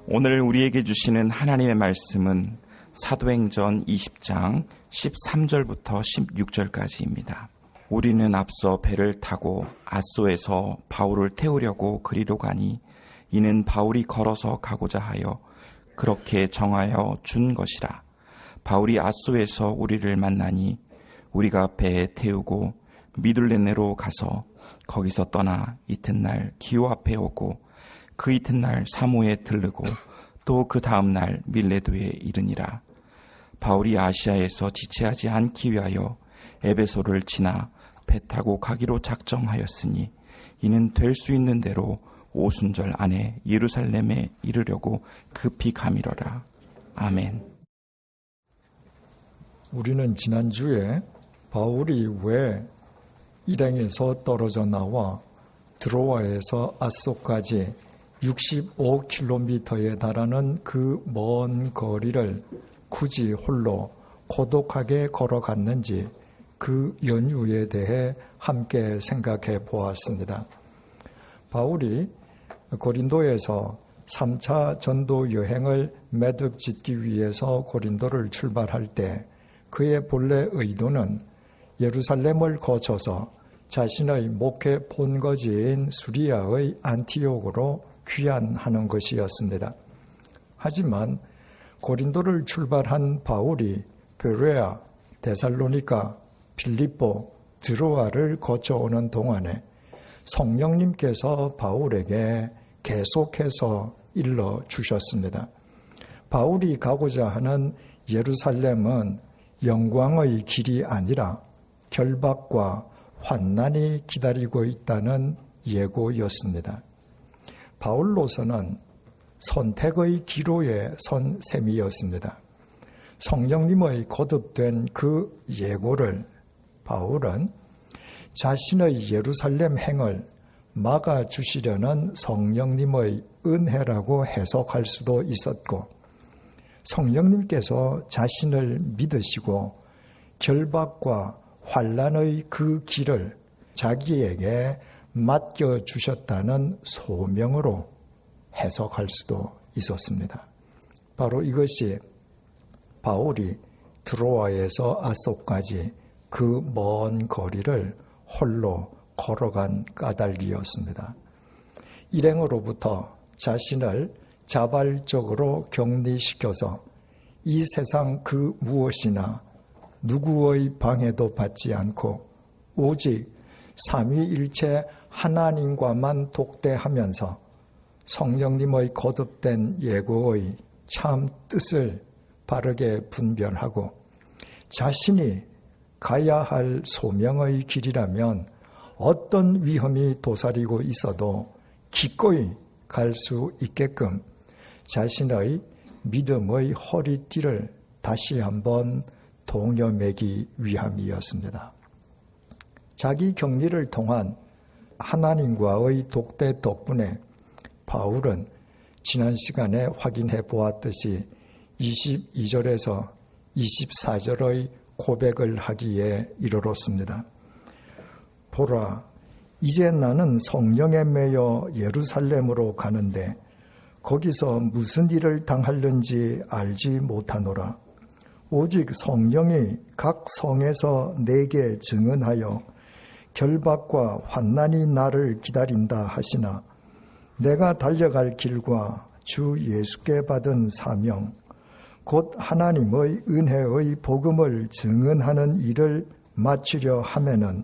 오늘 우리에게 주시는 하나님의 말씀은 사도행전 20장 13절부터 16절까지입니다. 우리는 앞서 배를 타고 아소에서 바울을 태우려고 그리로 가니 이는 바울이 걸어서 가고자 하여 그렇게 정하여 준 것이라. 바울이 아소에서 우리를 만나니 우리가 배에 태우고 미둘레네로 가서 거기서 떠나 이튿날 기호 앞에 오고 그 이튿날 사모에 들르고 또 그 다음날 밀레도에 이르니라. 바울이 아시아에서 지체하지 않기 위하여 에베소를 지나 배 타고 가기로 작정하였으니 이는 될 수 있는 대로 오순절 안에 예루살렘에 이르려고 급히 가미러라. 아멘. 우리는 지난주에 바울이 왜 일행에서 떨어져 나와 드로아에서 아소까지 65km에 달하는 그 먼 거리를 굳이 홀로 고독하게 걸어갔는지 그 연유에 대해 함께 생각해 보았습니다. 바울이 고린도에서 3차 전도 여행을 매듭 짓기 위해서 고린도를 출발할 때 그의 본래 의도는 예루살렘을 거쳐서 자신의 목회 본거지인 수리아의 안티옥으로 귀환하는 것이었습니다. 하지만 고린도를 출발한 바울이 베레아, 데살로니가, 빌립보, 드로아를 거쳐오는 동안에 성령님께서 바울에게 계속해서 일러주셨습니다. 바울이 가고자 하는 예루살렘은 영광의 길이 아니라 결박과 환난이 기다리고 있다는 예고였습니다. 바울로서는 선택의 기로에 선 셈이었습니다. 성령님의 거듭된 그 예고를 바울은 자신의 예루살렘 행을 막아주시려는 성령님의 은혜라고 해석할 수도 있었고, 성령님께서 자신을 믿으시고 결박과 환난의 그 길을 자기에게 맡겨주셨다는 소명으로 해석할 수도 있었습니다. 바로 이것이 바울이 드로아에서 아소까지 그 먼 거리를 홀로 걸어간 까닭이었습니다. 일행으로부터 자신을 자발적으로 격리시켜서 이 세상 그 무엇이나 누구의 방해도 받지 않고 오직 삼위일체 하나님과만 독대하면서 성령님의 거듭된 예고의 참 뜻을 바르게 분별하고 자신이 가야 할 소명의 길이라면 어떤 위험이 도사리고 있어도 기꺼이 갈 수 있게끔 자신의 믿음의 허리띠를 다시 한번 동여매기 위함이었습니다. 자기 격리를 통한 하나님과의 독대 덕분에 바울은 지난 시간에 확인해 보았듯이 22절에서 24절의 고백을 하기에 이르렀습니다. 보라, 이제 나는 성령에 매여 예루살렘으로 가는데 거기서 무슨 일을 당하려는지 알지 못하노라. 오직 성령이 각 성에서 내게 증언하여 결박과 환난이 나를 기다린다 하시나 내가 달려갈 길과 주 예수께 받은 사명 곧 하나님의 은혜의 복음을 증언하는 일을 마치려 하면은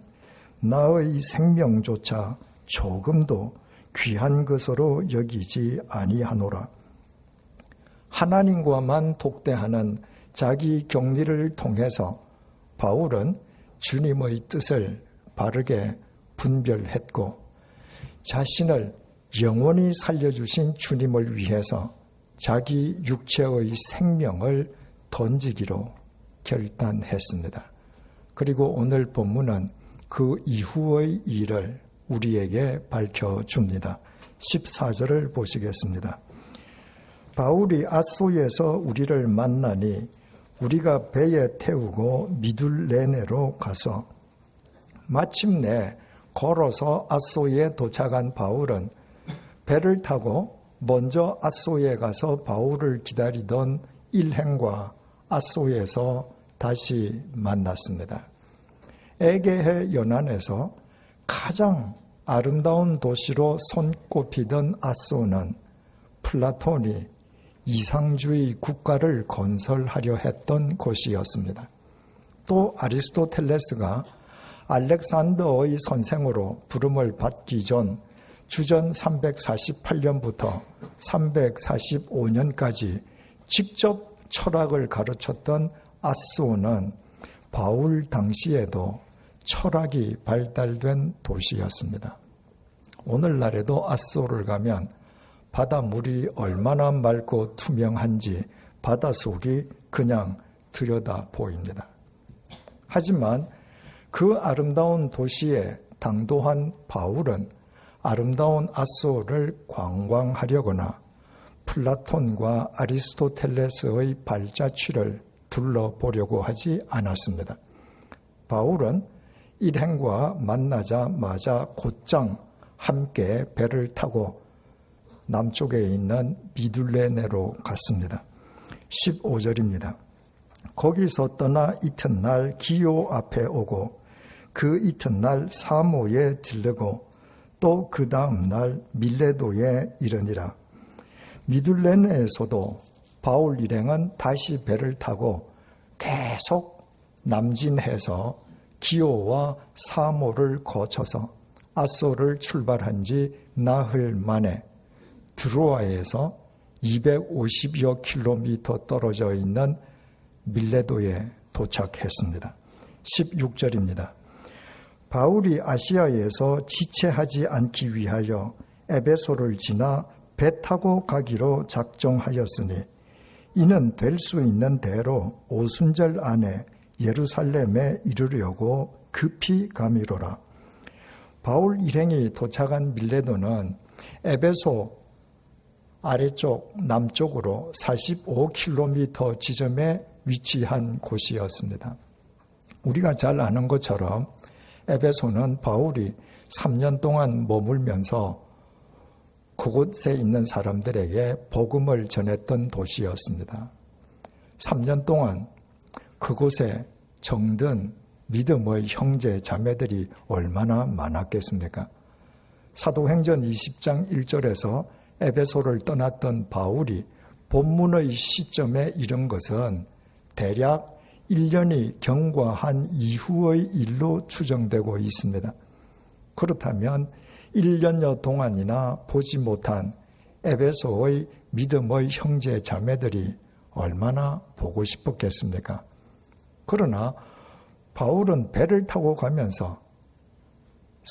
나의 생명조차 조금도 귀한 것으로 여기지 아니하노라. 하나님과만 독대하는 자기 격리를 통해서 바울은 주님의 뜻을 바르게 분별했고 자신을 영원히 살려주신 주님을 위해서 자기 육체의 생명을 던지기로 결단했습니다. 그리고 오늘 본문은 그 이후의 일을 우리에게 밝혀줍니다. 14절을 보시겠습니다. 바울이 아소에서 우리를 만나니 우리가 배에 태우고 미둘레네로 가서 마침내 걸어서 아소에 도착한 바울은 배를 타고 먼저 앗소에 가서 바울을 기다리던 일행과 앗소에서 다시 만났습니다. 에게해 연안에서 가장 아름다운 도시로 손꼽히던 앗소는 플라톤이 이상주의 국가를 건설하려 했던 곳이었습니다. 또 아리스토텔레스가 알렉산더의 선생으로 부름을 받기 전 주전 348년부터 345년까지 직접 철학을 가르쳤던 앗소는 바울 당시에도 철학이 발달된 도시였습니다. 오늘날에도 앗소를 가면 바닷물이 얼마나 맑고 투명한지 바닷속이 그냥 들여다 보입니다. 하지만 그 아름다운 도시에 당도한 바울은 아름다운 앗소를 관광하려거나 플라톤과 아리스토텔레스의 발자취를 둘러보려고 하지 않았습니다. 바울은 일행과 만나자마자 곧장 함께 배를 타고 남쪽에 있는 미둘레네로 갔습니다. 15절입니다. 거기서 떠나 이튿날 기오 앞에 오고 그 이튿날 사모에 들르고 또 그 다음 날 밀레도에 이르니라. 미둘레네에서도 바울 일행은 다시 배를 타고 계속 남진해서 기오와 사모를 거쳐서 앗소를 출발한 지 나흘 만에 드로아에서 250여 킬로미터 떨어져 있는 밀레도에 도착했습니다. 16절입니다. 바울이 아시아에서 지체하지 않기 위하여 에베소를 지나 배 타고 가기로 작정하였으니 이는 될 수 있는 대로 오순절 안에 예루살렘에 이르려고 급히 가미로라. 바울 일행이 도착한 밀레도는 에베소 아래쪽 남쪽으로 45km 지점에 위치한 곳이었습니다. 우리가 잘 아는 것처럼 에베소는 바울이 3년 동안 머물면서 그곳에 있는 사람들에게 복음을 전했던 도시였습니다. 3년 동안 그곳에 정든 믿음의 형제 자매들이 얼마나 많았겠습니까? 사도행전 20장 1절에서 에베소를 떠났던 바울이 본문의 시점에 이른 것은 대략 1년이 경과한 이후의 일로 추정되고 있습니다. 그렇다면 1년여 동안이나 보지 못한 에베소의 믿음의 형제 자매들이 얼마나 보고 싶었겠습니까? 그러나 바울은 배를 타고 가면서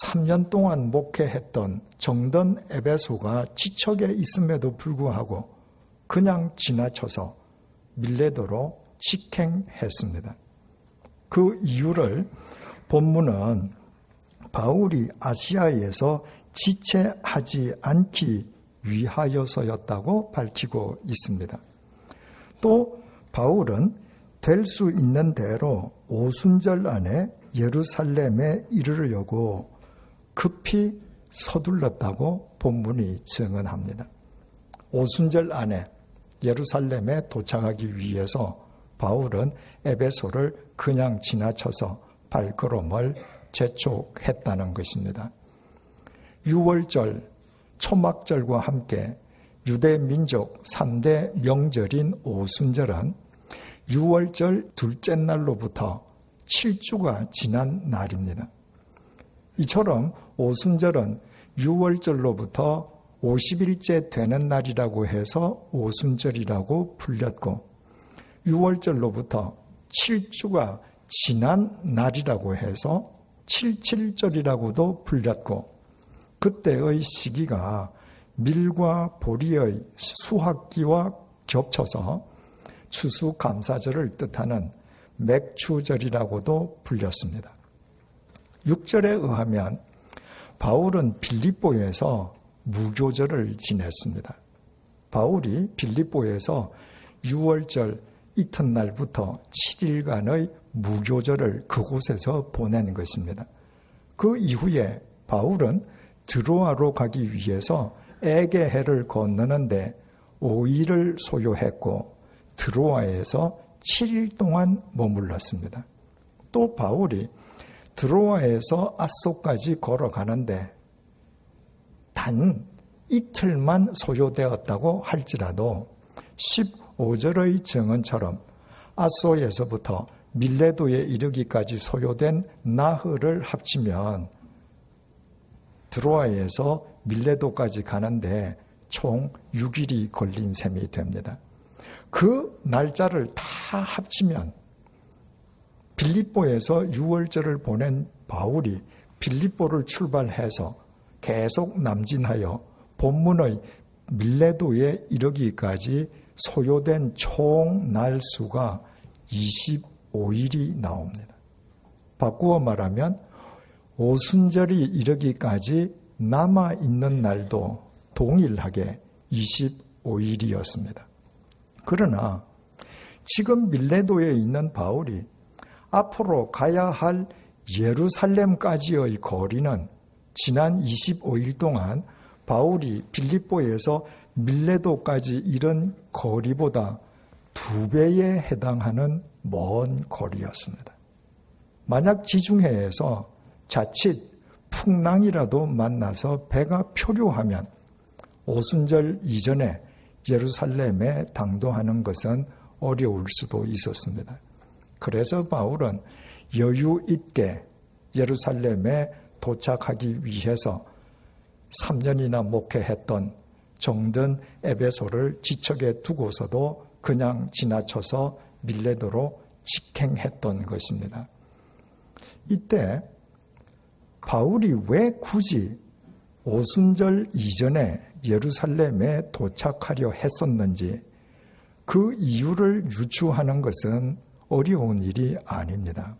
3년 동안 목회했던 정든 에베소가 지척에 있음에도 불구하고 그냥 지나쳐서 밀레도로 직행했습니다. 그 이유를 본문은 바울이 아시아에서 지체하지 않기 위하여서였다고 밝히고 있습니다. 또 바울은 될 수 있는 대로 오순절 안에 예루살렘에 이르려고 급히 서둘렀다고 본문이 증언합니다. 오순절 안에 예루살렘에 도착하기 위해서 바울은 에베소를 그냥 지나쳐서 발걸음을 재촉했다는 것입니다. 6월절, 초막절과 함께 유대 민족 3대 명절인 오순절은 6월절 둘째 날로부터 7주가 지난 날입니다. 이처럼 오순절은 6월절로부터 50일째 되는 날이라고 해서 오순절이라고 불렸고 6월절로부터 7주가 지난 날이라고 해서 77절이라고도 불렸고 그때의 시기가 밀과 보리의 수확기와 겹쳐서 추수감사절을 뜻하는 맥추절이라고도 불렸습니다. 6절에 의하면 바울은 빌립보에서 무교절을 지냈습니다. 바울이 빌립보에서 6월절 이튿날부터 7일간의 무교절을 그곳에서 보낸 것입니다. 그 이후에 바울은 드로아로 가기 위해서 에게해를 건너는데 5일을 소요했고 드로아에서 7일 동안 머물렀습니다. 또 바울이 드로아에서 아소까지 걸어가는데 단 이틀만 소요되었다고 할지라도 15절의 증언처럼 아소에서부터 밀레도에 이르기까지 소요된 나흘을 합치면 드로아에서 밀레도까지 가는데 총 6일이 걸린 셈이 됩니다. 그 날짜를 다 합치면 빌립보에서 6월절을 보낸 바울이 빌립보를 출발해서 계속 남진하여 본문의 밀레도에 이르기까지 소요된 총 날수가 25일이 나옵니다. 바꾸어 말하면 오순절이 이르기까지 남아있는 날도 동일하게 25일이었습니다. 그러나 지금 밀레도에 있는 바울이 앞으로 가야 할 예루살렘까지의 거리는 지난 25일 동안 바울이 빌립보에서 밀레도까지 이른 거리보다 2배에 해당하는 먼 거리였습니다. 만약 지중해에서 자칫 풍랑이라도 만나서 배가 표류하면 오순절 이전에 예루살렘에 당도하는 것은 어려울 수도 있었습니다. 그래서 바울은 여유 있게 예루살렘에 도착하기 위해서 3년이나 목회했던 정든 에베소를 지척에 두고서도 그냥 지나쳐서 밀레도로 직행했던 것입니다. 이때 바울이 왜 굳이 오순절 이전에 예루살렘에 도착하려 했었는지 그 이유를 유추하는 것은 어려운 일이 아닙니다.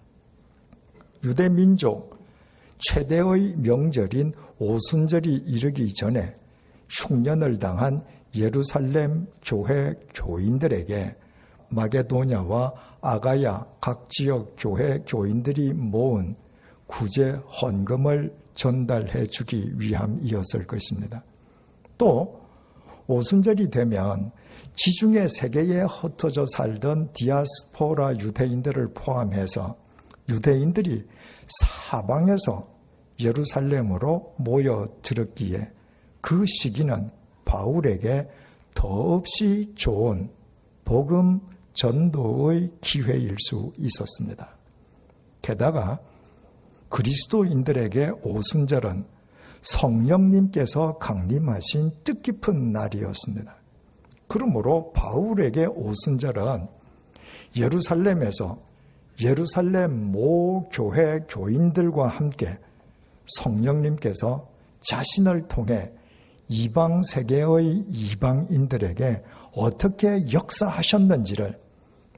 유대 민족 최대의 명절인 오순절이 이르기 전에 흉년을 당한 예루살렘 교회 교인들에게 마게도냐와 아가야 각 지역 교회 교인들이 모은 구제 헌금을 전달해 주기 위함이었을 것입니다. 또 오순절이 되면 지중해 세계에 흩어져 살던 디아스포라 유대인들을 포함해서 유대인들이 사방에서 예루살렘으로 모여들었기에 그 시기는 바울에게 더없이 좋은 복음 전도의 기회일 수 있었습니다. 게다가 그리스도인들에게 오순절은 성령님께서 강림하신 뜻깊은 날이었습니다. 그러므로 바울에게 오순절은 예루살렘에서 예루살렘 모 교회 교인들과 함께 성령님께서 자신을 통해 이방 세계의 이방인들에게 어떻게 역사하셨는지를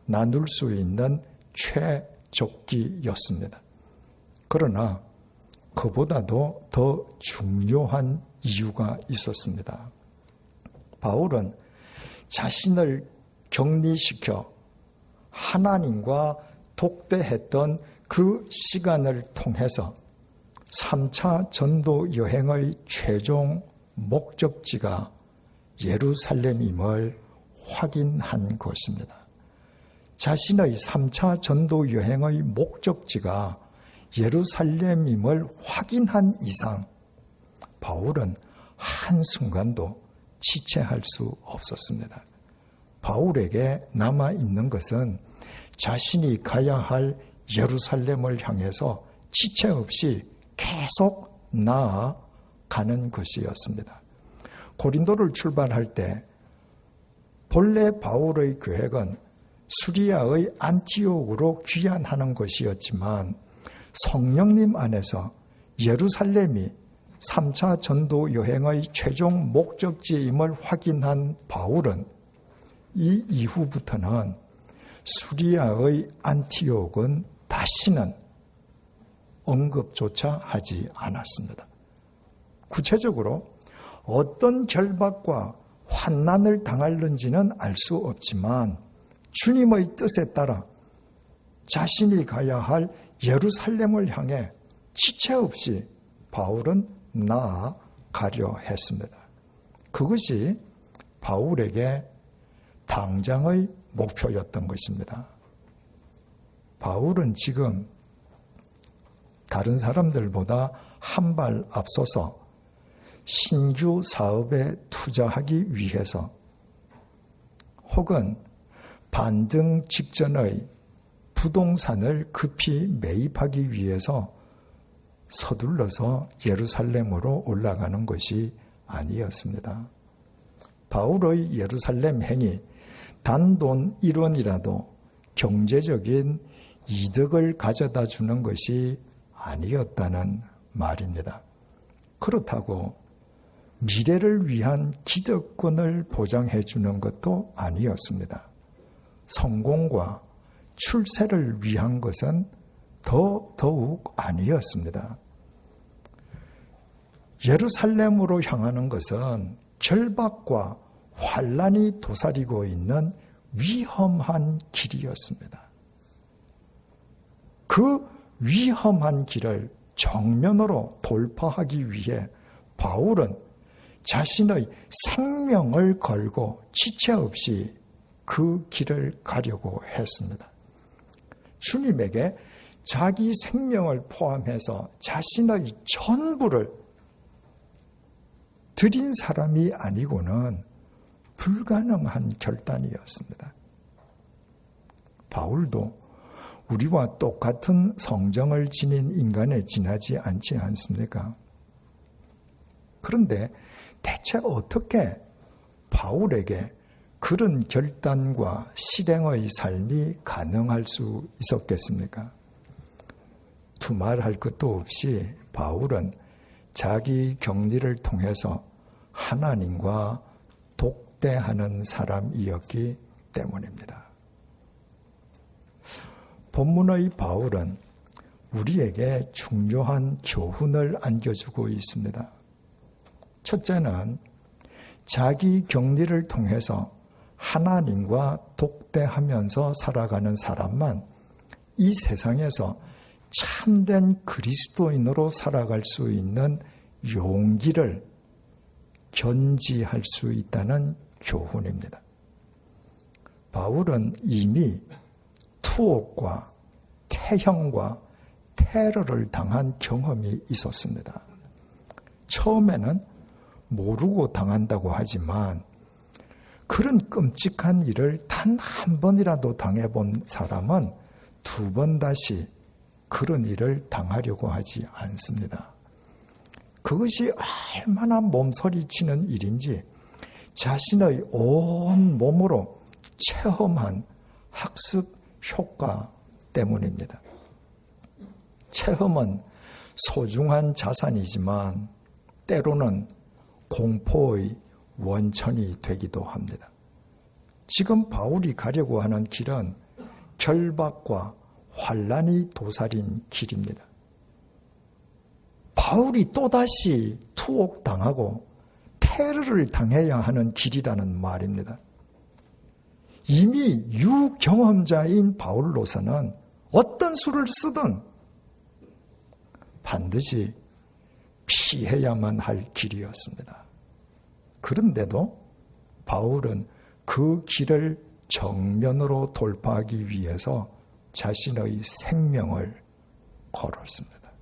나눌 수 있는 최적기였습니다. 그러나 그보다도 더 중요한 이유가 있었습니다. 바울은 자신을 격리시켜 하나님과 독대했던 그 시간을 통해서 3차 전도 여행의 최종 목적지가 예루살렘임을 확인한 것입니다. 자신의 3차 전도 여행의 목적지가 예루살렘임을 확인한 이상 바울은 한순간도 지체할 수 없었습니다. 바울에게 남아있는 것은 자신이 가야 할 예루살렘을 향해서 지체 없이 계속 나아가는 것이었습니다. 고린도를 출발할 때 본래 바울의 계획은 수리아의 안티옥으로 귀환하는 것이었지만 성령님 안에서 예루살렘이 3차 전도 여행의 최종 목적지임을 확인한 바울은 이 이후부터는 수리아의 안티옥은 다시는 언급조차 하지 않았습니다. 구체적으로 어떤 결박과 환난을 당할는지는 알 수 없지만 주님의 뜻에 따라 자신이 가야 할 예루살렘을 향해 지체 없이 바울은 나아가려 했습니다. 그것이 바울에게 당장의 목표였던 것입니다. 바울은 지금 다른 사람들보다 한 발 앞서서 신규 사업에 투자하기 위해서 혹은 반등 직전의 부동산을 급히 매입하기 위해서 서둘러서 예루살렘으로 올라가는 것이 아니었습니다. 바울의 예루살렘 행이 단돈 1원이라도 경제적인 이득을 가져다 주는 것이 아니었다는 말입니다. 그렇다고 미래를 위한 기득권을 보장해 주는 것도 아니었습니다. 성공과 출세를 위한 것은 더욱 아니었습니다. 예루살렘으로 향하는 것은 결박과 환란이 도사리고 있는 위험한 길이었습니다. 그 위험한 길을 정면으로 돌파하기 위해 바울은 자신의 생명을 걸고 지체 없이 그 길을 가려고 했습니다. 주님에게 자기 생명을 포함해서 자신의 전부를 드린 사람이 아니고는 불가능한 결단이었습니다. 바울도 우리와 똑같은 성정을 지닌 인간에 지나지 않지 않습니까? 그런데 대체 어떻게 바울에게 그런 결단과 실행의 삶이 가능할 수 있었겠습니까? 두말할 것도 없이 바울은 자기 격리를 통해서 하나님과 독대하는 사람이었기 때문입니다. 본문의 바울은 우리에게 중요한 교훈을 안겨주고 있습니다. 첫째는 자기 격리를 통해서 하나님과 독대하면서 살아가는 사람만 이 세상에서 참된 그리스도인으로 살아갈 수 있는 용기를 견지할 수 있다는 교훈입니다. 바울은 이미 투옥과 태형과 테러를 당한 경험이 있었습니다. 처음에는 모르고 당한다고 하지만 그런 끔찍한 일을 단 한 번이라도 당해본 사람은 두 번 다시 그런 일을 당하려고 하지 않습니다. 그것이 얼마나 몸서리치는 일인지 자신의 온 몸으로 체험한 학습 효과 때문입니다. 체험은 소중한 자산이지만 때로는 공포의 원천이 되기도 합니다. 지금 바울이 가려고 하는 길은 결박과 환란이 도사린 길입니다. 바울이 또다시 투옥당하고 테러를 당해야 하는 길이라는 말입니다. 이미 유경험자인 바울로서는 어떤 수를 쓰든 반드시 피해야만 할 길이었습니다. 그런데도 바울은 그 길을 정면으로 돌파하기 위해서 자신의 생명을 걸었습니다.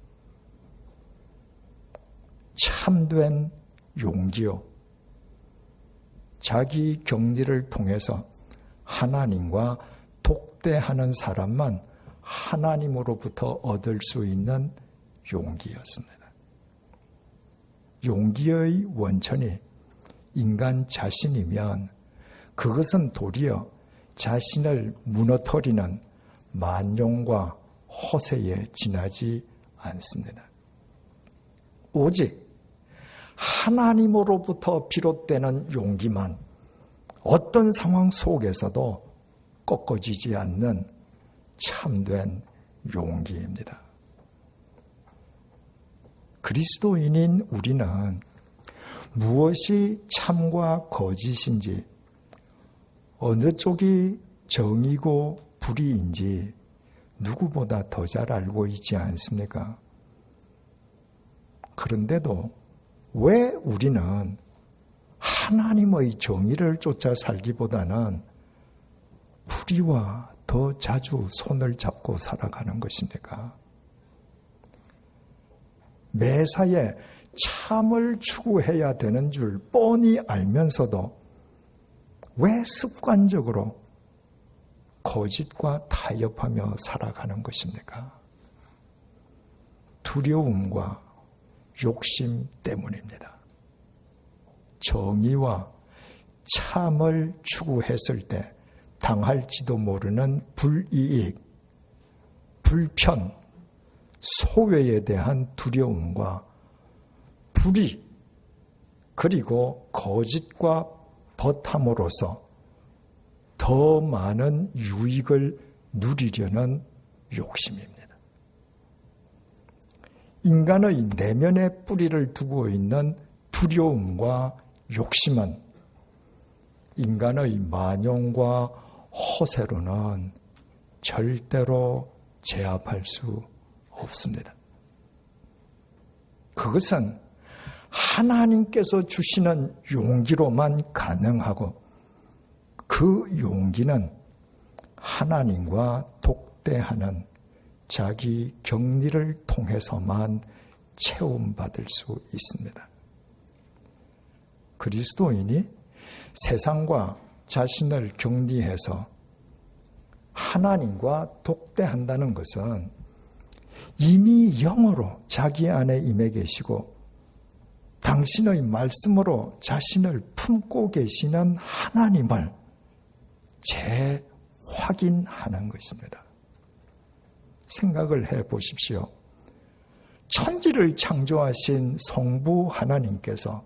참된 용기요. 자기 격리를 통해서 하나님과 독대하는 사람만 하나님으로부터 얻을 수 있는 용기였습니다. 용기의 원천이 인간 자신이면 그것은 도리어 자신을 무너뜨리는 만용과 허세에 지나지 않습니다. 오직 하나님으로부터 비롯되는 용기만 어떤 상황 속에서도 꺾어지지 않는 참된 용기입니다. 그리스도인인 우리는 무엇이 참과 거짓인지, 어느 쪽이 정이고 불의인지 누구보다 더 잘 알고 있지 않습니까? 그런데도 왜 우리는 하나님의 정의를 쫓아 살기보다는 불의와 더 자주 손을 잡고 살아가는 것입니까? 매사에 참을 추구해야 되는 줄 뻔히 알면서도 왜 습관적으로 거짓과 타협하며 살아가는 것입니까? 두려움과 욕심 때문입니다. 정의와 참을 추구했을 때 당할지도 모르는 불이익, 불편, 소외에 대한 두려움과 불의, 그리고 거짓과 벗함으로써 더 많은 유익을 누리려는 욕심입니다. 인간의 내면에 뿌리를 두고 있는 두려움과 욕심은 인간의 만용과 허세로는 절대로 제압할 수 없습니다. 그것은 하나님께서 주시는 용기로만 가능하고 그 용기는 하나님과 독대하는 자기 격리를 통해서만 체험받을 수 있습니다. 그리스도인이 세상과 자신을 격리해서 하나님과 독대한다는 것은 이미 영으로 자기 안에 임해 계시고 당신의 말씀으로 자신을 품고 계시는 하나님을 재확인하는 것입니다. 생각을 해 보십시오. 천지를 창조하신 성부 하나님께서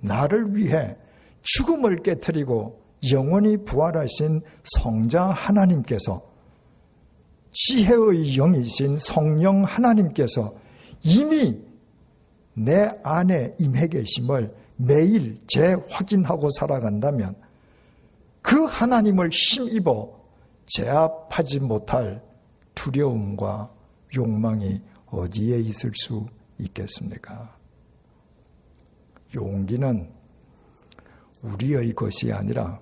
나를 위해 죽음을 깨트리고 영원히 부활하신 성자 하나님께서 지혜의 영이신 성령 하나님께서 이미 내 안에 임해 계심을 매일 재확인하고 살아간다면 그 하나님을 힘입어 제압하지 못할 두려움과 욕망이 어디에 있을 수 있겠습니까? 용기는 우리의 것이 아니라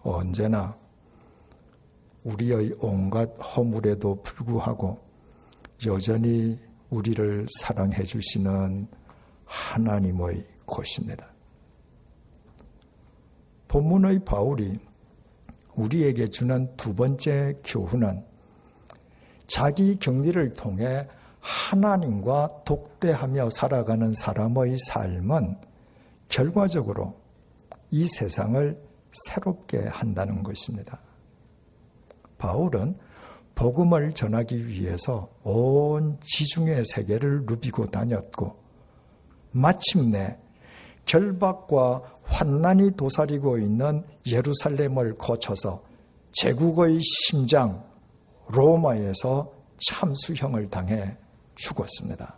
언제나 우리의 온갖 허물에도 불구하고 여전히 우리를 사랑해 주시는 하나님의 것입니다. 본문의 바울이 우리에게 주는 두 번째 교훈은 자기 격리를 통해 하나님과 독대하며 살아가는 사람의 삶은 결과적으로 이 세상을 새롭게 한다는 것입니다. 바울은 복음을 전하기 위해서 온 지중해 세계를 누비고 다녔고 마침내 결박과 환난이 도사리고 있는 예루살렘을 거쳐서 제국의 심장 로마에서 참수형을 당해 죽었습니다.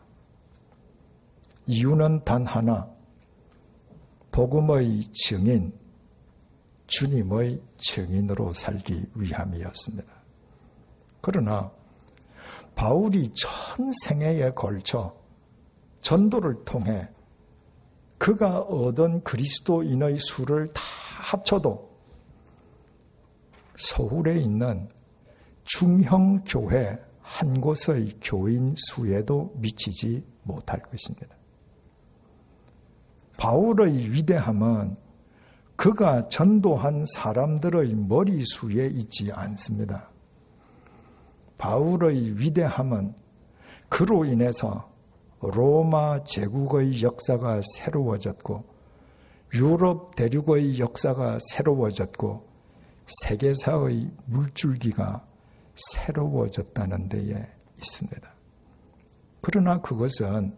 이유는 단 하나, 복음의 증인, 주님의 증인으로 살기 위함이었습니다. 그러나 바울이 전생애에 걸쳐 전도를 통해 그가 얻은 그리스도인의 수를 다 합쳐도 서울에 있는 중형교회 한 곳의 교인 수에도 미치지 못할 것입니다. 바울의 위대함은 그가 전도한 사람들의 머리수에 있지 않습니다. 바울의 위대함은 그로 인해서 로마 제국의 역사가 새로워졌고 유럽 대륙의 역사가 새로워졌고 세계사의 물줄기가 새로워졌다는 데에 있습니다. 그러나 그것은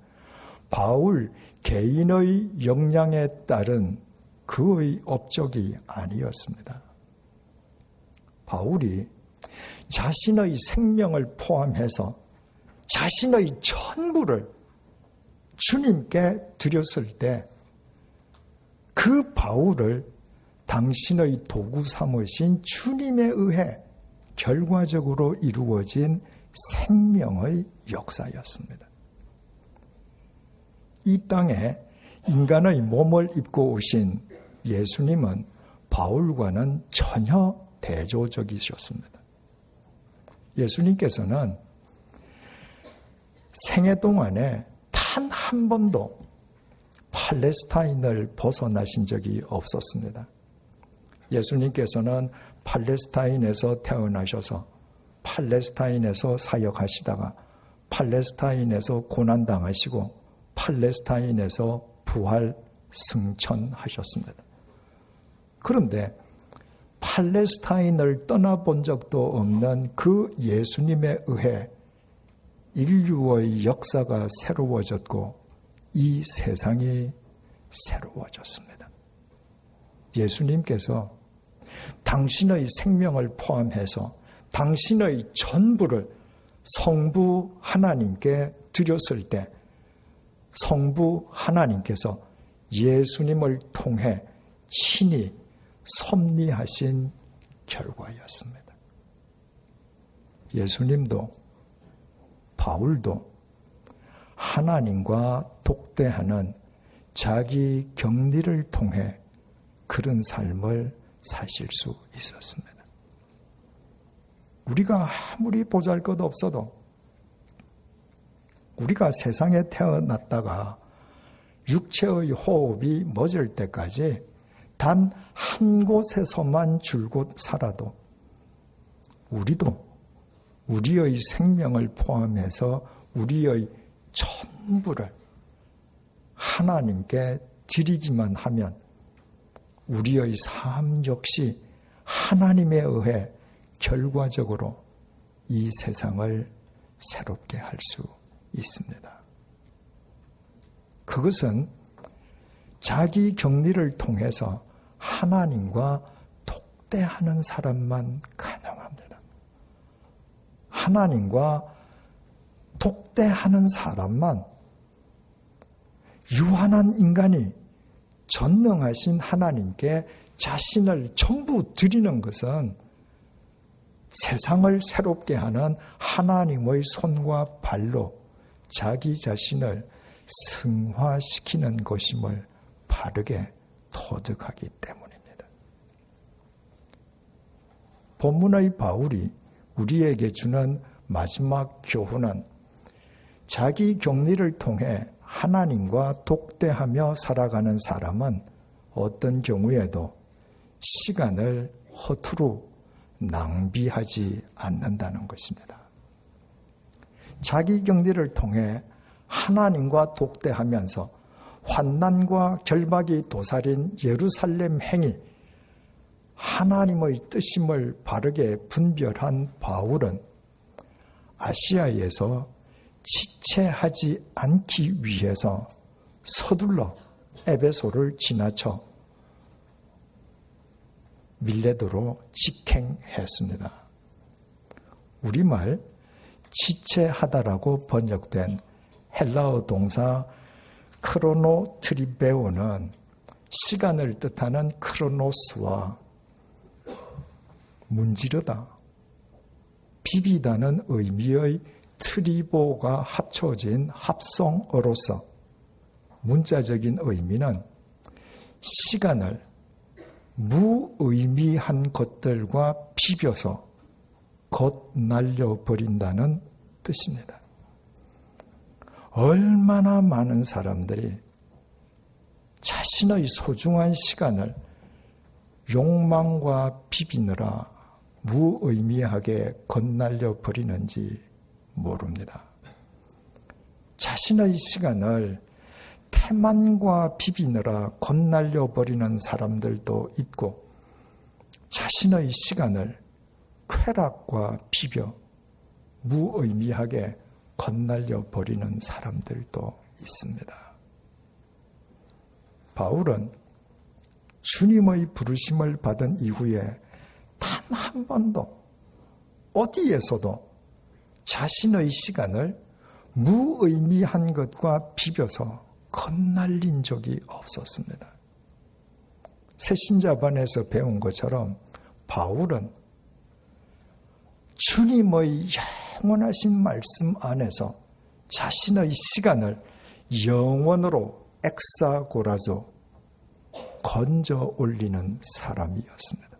바울 개인의 역량에 따른 그의 업적이 아니었습니다. 바울이 자신의 생명을 포함해서 자신의 전부를 주님께 드렸을 때 그 바울을 당신의 도구 삼으신 주님에 의해 결과적으로 이루어진 생명의 역사였습니다. 이 땅에 인간의 몸을 입고 오신 예수님은 바울과는 전혀 대조적이셨습니다. 예수님께서는 생애 동안에 단 한 번도 팔레스타인을 벗어나신 적이 없었습니다. 예수님께서는 팔레스타인에서 태어나셔서 팔레스타인에서 사역하시다가 팔레스타인에서 고난당하시고 팔레스타인에서 부활 승천하셨습니다. 그런데 팔레스타인을 떠나본 적도 없는 그 예수님에 의해 인류의 역사가 새로워졌고 이 세상이 새로워졌습니다. 예수님께서 당신의 생명을 포함해서 당신의 전부를 성부 하나님께 드렸을 때 성부 하나님께서 예수님을 통해 친히 섭리하신 결과였습니다. 예수님도 바울도 하나님과 독대하는 자기 격리를 통해 그런 삶을 사실 수 있었습니다. 우리가 아무리 보잘것없어도 우리가 세상에 태어났다가 육체의 호흡이 멎을 때까지 단 한 곳에서만 줄곧 살아도 우리도 우리의 생명을 포함해서 우리의 전부를 하나님께 드리기만 하면 우리의 삶 역시 하나님에 의해 결과적으로 이 세상을 새롭게 할 수 있습니다. 그것은 자기 격리를 통해서 하나님과 독대하는 사람만 가능합니다. 하나님과 독대하는 사람만 유한한 인간이 전능하신 하나님께 자신을 전부 드리는 것은 세상을 새롭게 하는 하나님의 손과 발로 자기 자신을 승화시키는 것임을 바르게 터득하기 때문입니다. 본문의 바울이 우리에게 주는 마지막 교훈은 자기 격리를 통해 하나님과 독대하며 살아가는 사람은 어떤 경우에도 시간을 허투루 낭비하지 않는다는 것입니다. 자기 격리를 통해 하나님과 독대하면서 환난과 결박이 도사린 예루살렘 행이 하나님의 뜻임을 바르게 분별한 바울은 아시아에서 지체하지 않기 위해서 서둘러 에베소를 지나쳐 밀레도로 직행했습니다. 우리말 지체하다라고 번역된 헬라어 동사 크로노트리베오는 시간을 뜻하는 크로노스와 문지르다, 비비다는 의미의 트리보가 합쳐진 합성어로서 문자적인 의미는 시간을 무의미한 것들과 비벼서 겉날려버린다는 뜻입니다. 얼마나 많은 사람들이 자신의 소중한 시간을 욕망과 비비느라 무의미하게 겉날려버리는지 모릅니다. 자신의 시간을 태만과 비비느라 겉날려버리는 사람들도 있고 자신의 시간을 쾌락과 비벼 무의미하게 겉날려버리는 사람들도 있습니다. 바울은 주님의 부르심을 받은 이후에 단 한 번도 어디에서도 자신의 시간을 무의미한 것과 비벼서 겉날린 적이 없었습니다. 새신자반에서 배운 것처럼 바울은 주님의 영원하신 말씀 안에서 자신의 시간을 영원으로 엑사고라조, 건져 올리는 사람이었습니다.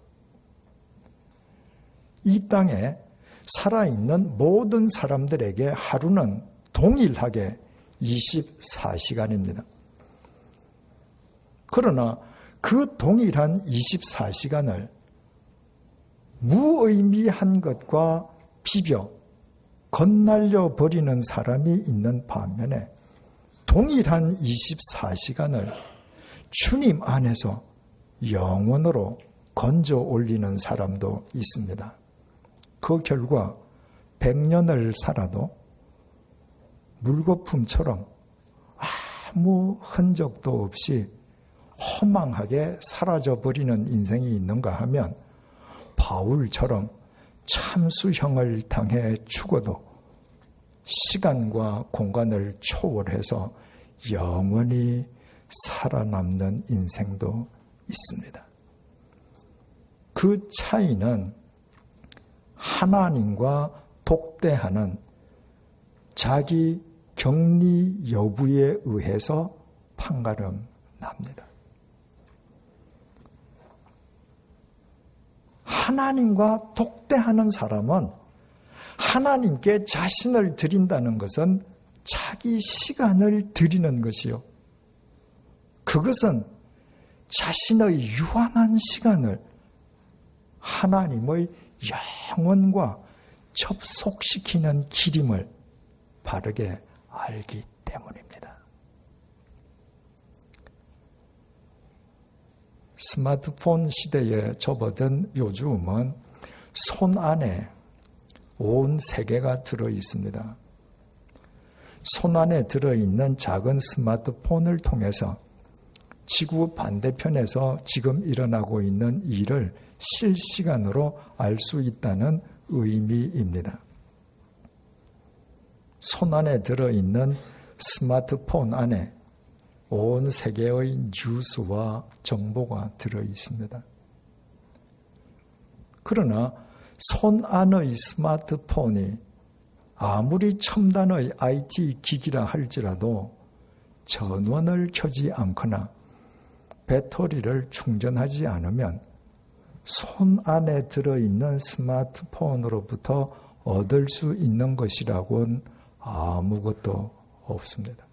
이 땅에 살아있는 모든 사람들에게 하루는 동일하게 24시간입니다. 그러나 그 동일한 24시간을 무의미한 것과 비벼 건날려 버리는 사람이 있는 반면에 동일한 24시간을 주님 안에서 영원으로 건져 올리는 사람도 있습니다. 그 결과 100년을 살아도 물거품처럼 아무 흔적도 없이 허망하게 사라져버리는 인생이 있는가 하면 바울처럼 참수형을 당해 죽어도 시간과 공간을 초월해서 영원히 살아남는 인생도 있습니다. 그 차이는 하나님과 독대하는 자기 격리 여부에 의해서 판가름 납니다. 하나님과 독대하는 사람은 하나님께 자신을 드린다는 것은 자기 시간을 드리는 것이요. 그것은 자신의 유한한 시간을 하나님의 영원과 접속시키는 길임을 바르게 알기 때문입니다. 스마트폰 시대에 접어든 요즘은 손 안에 온 세계가 들어 있습니다. 손 안에 들어있는 작은 스마트폰을 통해서 지구 반대편에서 지금 일어나고 있는 일을 실시간으로 알 수 있다는 의미입니다. 손 안에 들어있는 스마트폰 안에 온 세계의 뉴스와 정보가 들어 있습니다. 그러나 손 안의 스마트폰이 아무리 첨단의 IT 기기라 할지라도 전원을 켜지 않거나 배터리를 충전하지 않으면 손 안에 들어있는 스마트폰으로부터 얻을 수 있는 것이라고는 아무것도 없습니다.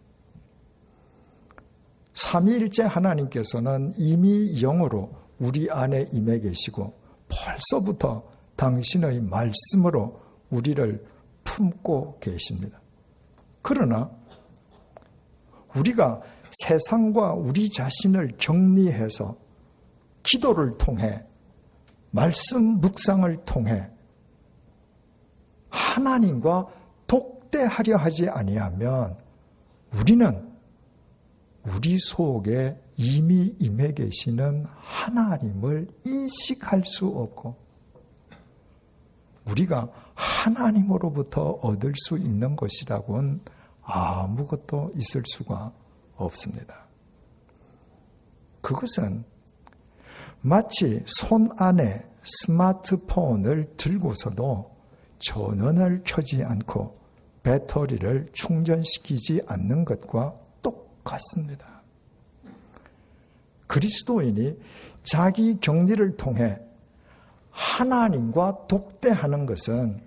삼위일체 하나님께서는 이미 영으로 우리 안에 임해 계시고 벌써부터 당신의 말씀으로 우리를 품고 계십니다. 그러나 우리가 세상과 우리 자신을 격리해서 기도를 통해 말씀 묵상을 통해 하나님과 독대하려 하지 아니하면 우리는 우리 속에 이미 임해 계시는 하나님을 인식할 수 없고 우리가 하나님으로부터 얻을 수 있는 것이라고는 아무것도 있을 수가 없습니다. 그것은 마치 손 안에 스마트폰을 들고서도 전원을 켜지 않고 배터리를 충전시키지 않는 것과 똑같습니다. 그리스도인이 자기 격리를 통해 하나님과 독대하는 것은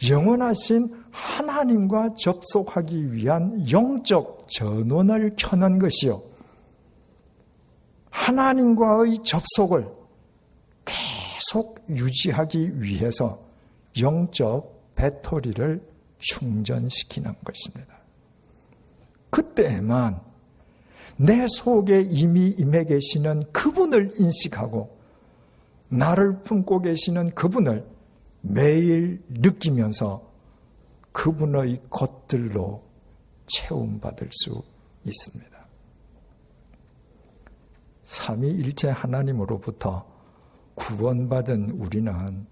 영원하신 하나님과 접속하기 위한 영적 전원을 켜는 것이요. 하나님과의 접속을 계속 유지하기 위해서 영적 배터리를 충전시키는 것입니다. 그때에만 내 속에 이미 임해 계시는 그분을 인식하고 나를 품고 계시는 그분을 매일 느끼면서 그분의 것들로 채움받을 수 있습니다. 삼위일체 하나님으로부터 구원받은 우리는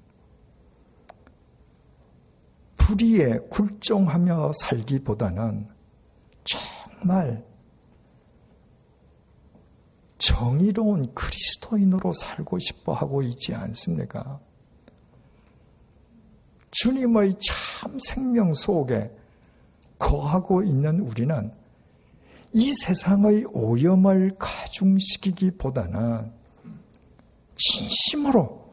불의에 굴종하며 살기보다는 정말 정의로운 그리스도인으로 살고 싶어 하고 있지 않습니까? 주님의 참 생명 속에 거하고 있는 우리는 이 세상의 오염을 가중시키기보다는 진심으로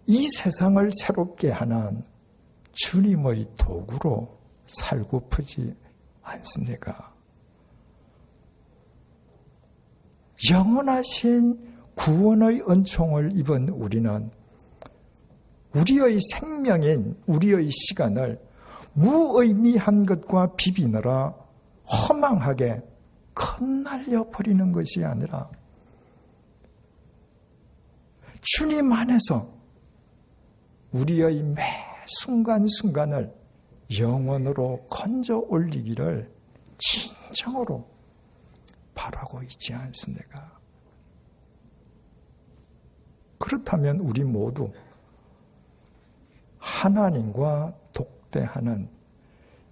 이 세상을 새롭게 하는 주님의 도구로 살고프지 않습니까? 영원하신 구원의 은총을 입은 우리는 우리의 생명인 우리의 시간을 무의미한 것과 비비느라 허망하게 흩날려 버리는 것이 아니라 주님 안에서 우리의 매 순간순간을 영원으로 건져 올리기를 진정으로 바라고 있지 않습니까? 그렇다면 우리 모두 하나님과 독대하는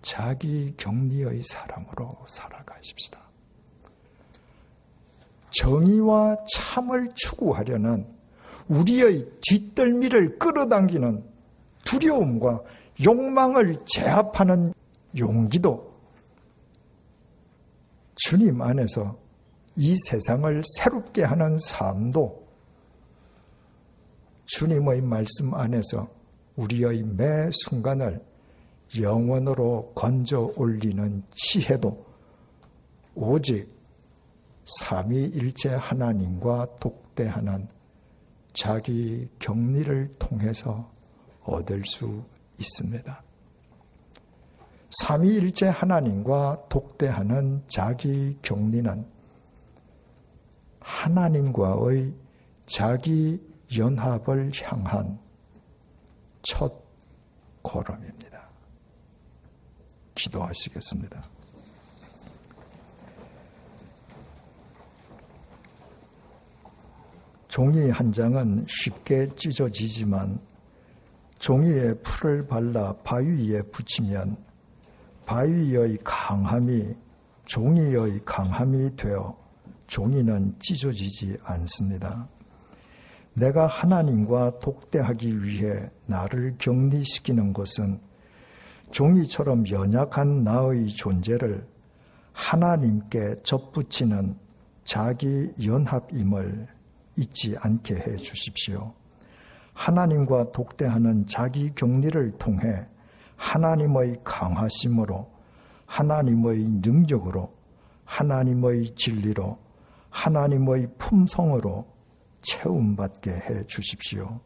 자기 격리의 사람으로 살아가십시다. 정의와 참을 추구하려는 우리의 뒷덜미를 끌어당기는 두려움과 욕망을 제압하는 용기도 주님 안에서 이 세상을 새롭게 하는 삶도 주님의 말씀 안에서 우리의 매 순간을 영원으로 건져 올리는 지혜도 오직 삼위일체 하나님과 독대하는 자기 격리를 통해서 얻을 수 있습니다. 삼위일체 하나님과 독대하는 자기 격리는 하나님과의 자기 연합을 향한 첫 걸음입니다. 기도하시겠습니다. 종이 한 장은 쉽게 찢어지지만 종이에 풀을 발라 바위 위에 붙이면 바위의 강함이 종이의 강함이 되어 종이는 찢어지지 않습니다. 내가 하나님과 독대하기 위해 나를 격리시키는 것은 종이처럼 연약한 나의 존재를 하나님께 접붙이는 자기 연합임을 잊지 않게 해 주십시오. 하나님과 독대하는 자기 격리를 통해 하나님의 강하심으로, 하나님의 능력으로, 하나님의 진리로, 하나님의 품성으로 채움받게 해 주십시오.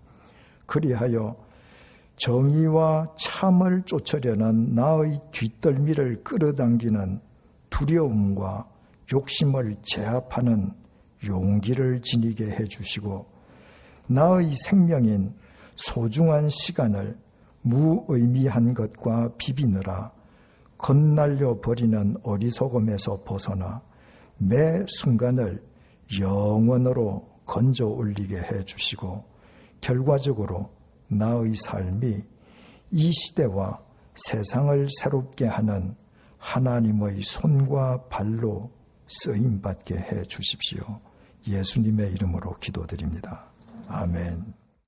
그리하여 정의와 참을 쫓으려는 나의 뒷덜미를 끌어당기는 두려움과 욕심을 제압하는 용기를 지니게 해 주시고 나의 생명인 소중한 시간을 무의미한 것과 비비느라 흩날려 버리는 어리석음에서 벗어나 매 순간을 영원으로 건져 올리게 해 주시고 결과적으로 나의 삶이 이 시대와 세상을 새롭게 하는 하나님의 손과 발로 쓰임받게 해 주십시오. 예수님의 이름으로 기도드립니다. 아멘.